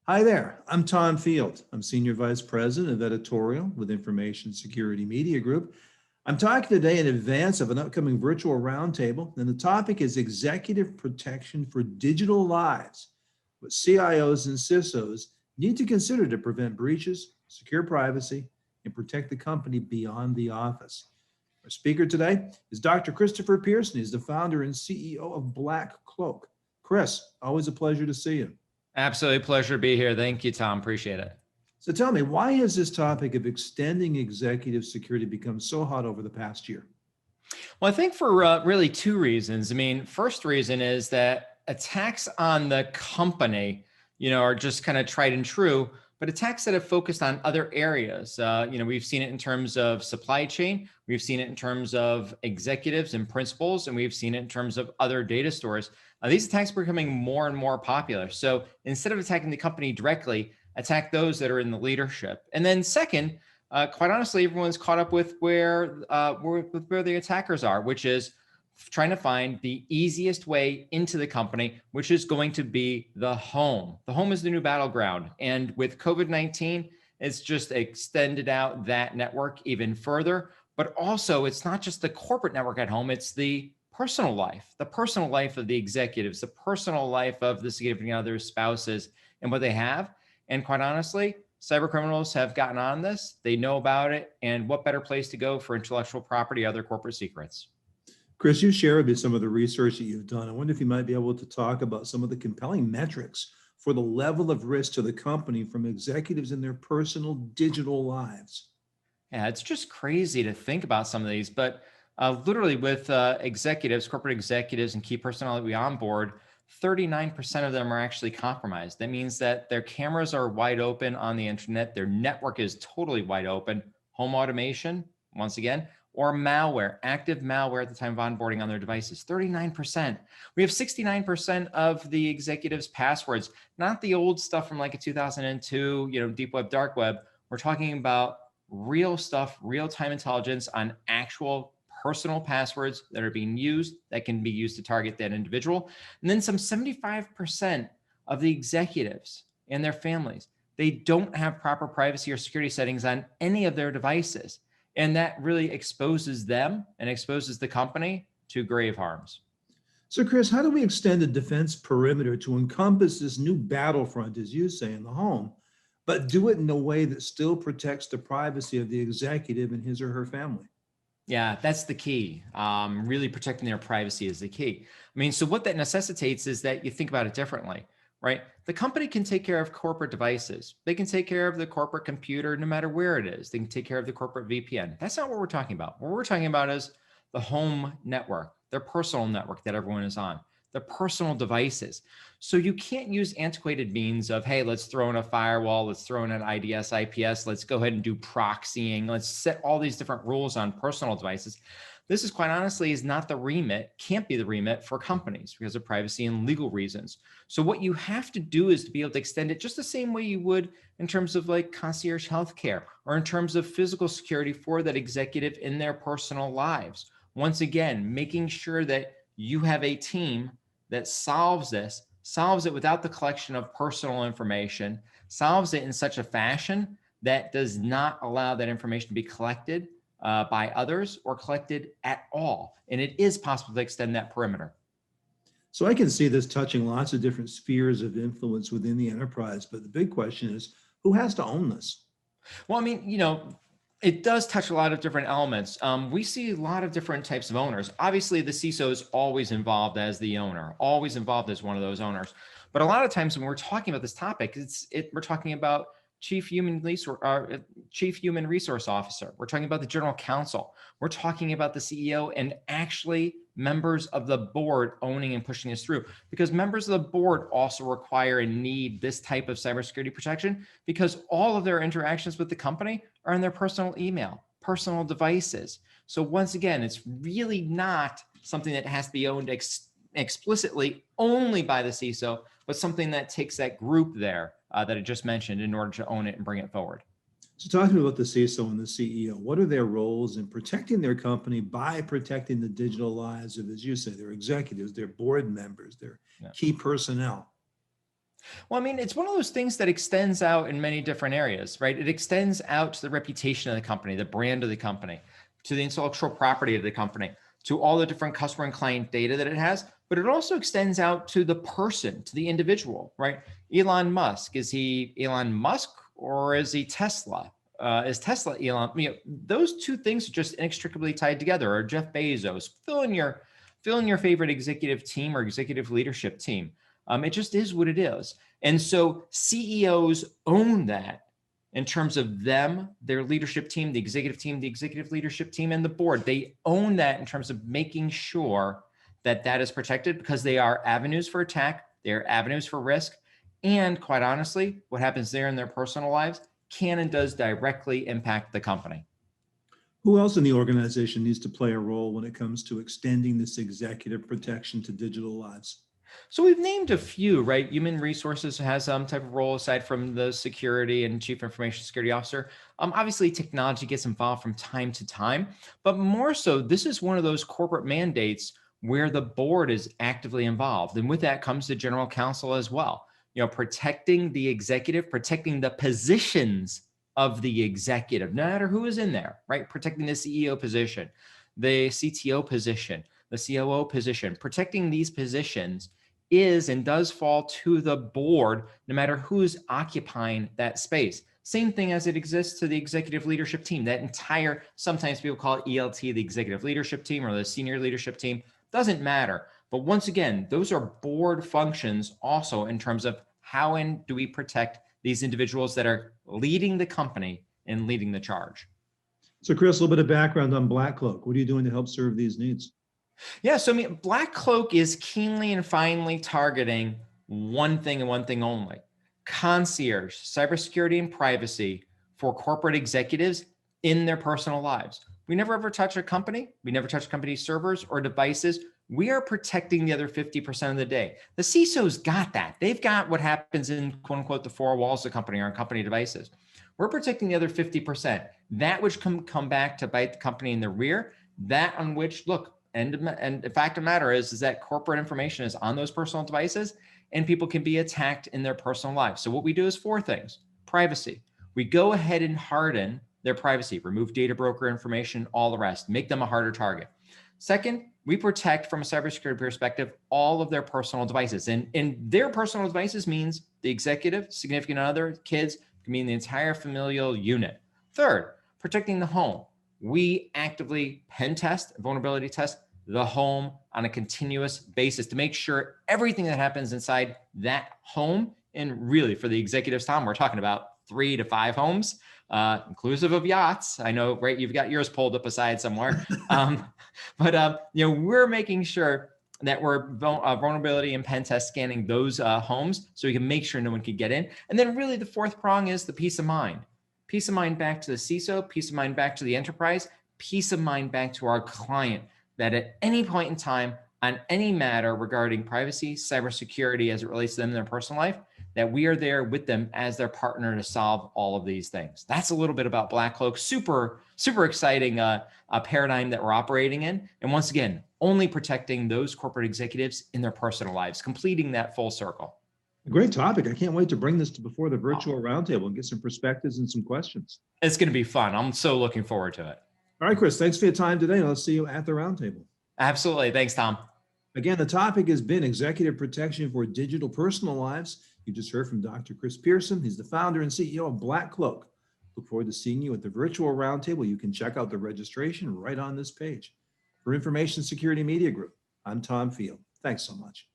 Hi there, I'm Tom Field. I'm Senior Vice President of Editorial with Information Security Media Group. I'm talking today in advance of an upcoming virtual roundtable, and the topic is executive protection for digital lives, what CIOs and CISOs need to consider to prevent breaches, secure privacy, and protect the company beyond the office. Our speaker today is Dr. Christopher Pierson. He's the founder and CEO of BlackCloak. Chris, always a pleasure to see you. Absolutely pleasure to be here. Thank you, Tom. Appreciate it. So tell me, why has this topic of extending executive security become so hot over the past year? Well, I think for really two reasons. First reason is that attacks on the company, are just kind of tried and true, but attacks that have focused on other areas. We've seen it in terms of supply chain. We've seen it in terms of executives and principals, and we've seen it in terms of other data stores. These attacks are becoming more and more popular. So instead of attacking the company directly, attack those that are in the leadership. And then second, quite honestly, everyone's caught up with where the attackers are, which is trying to find the easiest way into the company, which is going to be the home. The home is the new battleground. And with COVID-19, it's just extended out that network even further. But also, it's not just the corporate network at home, it's the personal life of the executives, the personal life of the significant others, spouses, and what they have. And quite honestly, cyber criminals have gotten on this. They know about it. And what better place to go for intellectual property, other corporate secrets? Chris, you shared a bit some of the research that you've done. I wonder if you might be able to talk about some of the compelling metrics for the level of risk to the company from executives in their personal digital lives. Yeah, it's just crazy to think about some of these, but literally with executives, corporate executives and key personnel that we onboard, 39% of them are actually compromised. That means that their cameras are wide open on the internet. Their network is totally wide open. Home automation, once again, or malware, active malware at the time of onboarding on their devices, 39%. We have 69% of the executives' passwords, not the old stuff from like a 2002, deep web, dark web. We're talking about real stuff, real-time intelligence on actual personal passwords that are being used, that can be used to target that individual. And then some 75% of the executives and their families, they don't have proper privacy or security settings on any of their devices. And that really exposes them and exposes the company to grave harms. So, Chris, how do we extend a defense perimeter to encompass this new battlefront, as you say, in the home, but do it in a way that still protects the privacy of the executive and his or her family? Yeah, that's the key. Really protecting their privacy is the key. So what that necessitates is that you think about it differently, right? The company can take care of corporate devices. They can take care of the corporate computer, no matter where it is. They can take care of the corporate VPN. That's not what we're talking about. What we're talking about is the home network, their personal network that everyone is on, the personal devices. So you can't use antiquated means of, hey, let's throw in a firewall, let's throw in an IDS, IPS, let's go ahead and do proxying, let's set all these different rules on personal devices. This is quite honestly is not the remit, can't be the remit for companies because of privacy and legal reasons. So what you have to do is to be able to extend it just the same way you would in terms of like concierge healthcare or in terms of physical security for that executive in their personal lives. Once again, making sure that you have a team that solves it without the collection of personal information, solves it in such a fashion that does not allow that information to be collected by others or collected at all. And it is possible to extend that perimeter. So I can see this touching lots of different spheres of influence within the enterprise, but the big question is, who has to own this? Well, it does touch a lot of different elements. We see a lot of different types of owners. Obviously, the CISO is always involved as the owner, always involved as one of those owners. But a lot of times when we're talking about this topic, we're talking about chief human resource officer. We're talking about the general counsel. We're talking about the CEO and actually members of the board owning and pushing this through, because members of the board also require and need this type of cybersecurity protection because all of their interactions with the company are in their personal email, personal devices. So once again, it's really not something that has to be owned explicitly only by the CISO, but something that takes that group there that I just mentioned in order to own it and bring it forward. So talking about the CISO and the CEO, what are their roles in protecting their company by protecting the digital lives of, as you say, their executives, their board members, their key personnel? Well, I mean, it's one of those things that extends out in many different areas, right? It extends out to the reputation of the company, the brand of the company, to the intellectual property of the company, to all the different customer and client data that it has. But it also extends out to the person, to the individual, right? Elon Musk, is he Elon Musk or is he Tesla? Is Tesla Elon? Those two things are just inextricably tied together. Or Jeff Bezos, fill in your favorite executive team or executive leadership team. It just is what it is. And so CEOs own that in terms of them, their leadership team, the executive leadership team, and the board. They own that in terms of making sure that that is protected, because they are avenues for attack, they are avenues for risk. And quite honestly, what happens there in their personal lives can and does directly impact the company. Who else in the organization needs to play a role when it comes to extending this executive protection to digital lives? So we've named a few, right? Human resources has some type of role aside from the security and chief information security officer. Obviously, technology gets involved from time to time, but more so, this is one of those corporate mandates where the board is actively involved. And with that comes the general counsel as well. Protecting the executive, protecting the positions of the executive, no matter who is in there, right? Protecting the CEO position, the CTO position, the COO position, protecting these positions is and does fall to the board, no matter who's occupying that space. Same thing as it exists to the executive leadership team. That entire, sometimes people call it ELT, the executive leadership team or the senior leadership team, doesn't matter. But once again, those are board functions also in terms of how and do we protect these individuals that are leading the company and leading the charge. So Chris, a little bit of background on BlackCloak. What are you doing to help serve these needs? Yeah, so I mean, BlackCloak is keenly and finely targeting one thing and one thing only: concierge, cybersecurity, and privacy for corporate executives in their personal lives. We never ever touch a company. We never touch company servers or devices. We are protecting the other 50% of the day. The CISO's got that. They've got what happens in quote unquote the four walls of the company or on company devices. We're protecting the other 50%. That which can come back to bite the company in the rear, that on which, look, and the fact of the matter is that corporate information is on those personal devices and people can be attacked in their personal lives. So what we do is four things. Privacy. We go ahead and harden their privacy, remove data broker information, all the rest, make them a harder target. Second, we protect from a cybersecurity perspective all of their personal devices. And their personal devices means the executive, significant other, kids, can mean the entire familial unit. Third, protecting the home. We actively pen test, vulnerability test the home on a continuous basis to make sure everything that happens inside that home, and really for the executives, Tom, we're talking about 3 to 5 homes, inclusive of yachts. I know, right? You've got yours pulled up aside somewhere. We're making sure that we're vulnerability and pen test scanning those homes so we can make sure no one can get in. And then really the fourth prong is the peace of mind. Peace of mind back to the CISO, peace of mind back to the enterprise, peace of mind back to our client, that at any point in time on any matter regarding privacy, cybersecurity as it relates to them in their personal life, that we are there with them as their partner to solve all of these things. That's a little bit about BlackCloak. Super, super exciting paradigm that we're operating in. And once again, only protecting those corporate executives in their personal lives, completing that full circle. Great topic. I can't wait to bring this to before the virtual roundtable and get some perspectives and some questions. It's going to be fun. I'm so looking forward to it. All right, Chris, thanks for your time today. I'll see you at the roundtable. Absolutely. Thanks, Tom. Again, the topic has been executive protection for digital personal lives. You just heard from Dr. Chris Pierson. He's the founder and CEO of BlackCloak. Look forward to seeing you at the virtual roundtable. You can check out the registration right on this page. For Information Security Media Group, I'm Tom Field. Thanks so much.